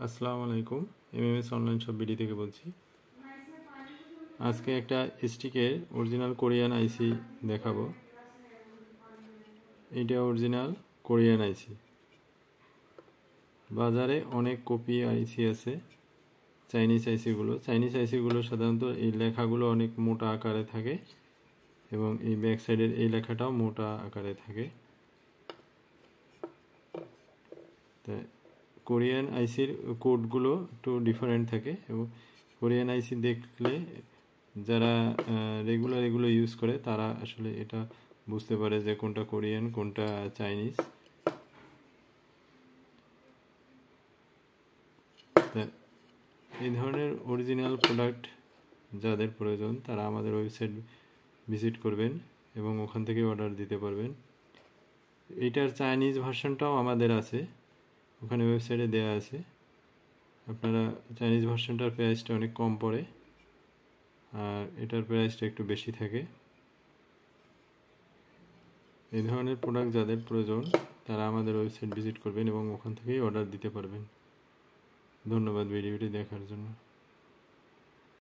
আসসালামু আলাইকুম। MMS online shop BD থেকে বলছি। আজকে একটা স্টিকের অরিজিনাল কোরিয়ান আইসি দেখাবো। এটা অরিজিনাল কোরিয়ান আইসি। বাজারে অনেক কপি আইসি আছে চাইনিজ আইসিগুলো সাধারণত এই লেখাগুলো অনেক মোটা আকারে থাকে এবং এই ব্যাক সাইডের এই লেখাটাও মোটা আকারে থাকে। তাই কোরিয়ান আইসির কোডগুলো একটু ডিফারেন্ট থাকে এবং কোরিয়ান আইসি দেখলে যারা রেগুলার এগুলো ইউজ করে তারা আসলে এটা বুঝতে পারে যে কোনটা কোরিয়ান কোনটা চাইনিজ। এই ধরনের অরিজিনাল প্রোডাক্ট যাদের প্রয়োজন তারা আমাদের ওয়েবসাইট ভিজিট করবেন এবং ওখান থেকে অর্ডার দিতে পারবেন। এটার চাইনিজ ভার্সনটাও আমাদের আছে, ওখানে ওয়েবসাইটে দেওয়া আছে। আপনারা চাইনিজ ভার্সনটার প্রাইসটা অনেক কম পড়ে আর এটার প্রাইসটা একটু বেশি থাকে। এই ধরনের প্রোডাক্ট যাদের প্রয়োজন তারা আমাদের ওয়েবসাইট ভিজিট করবেন এবং ওখান থেকেই অর্ডার দিতে পারবেন। ধন্যবাদ ভিডিওটি দেখার জন্য।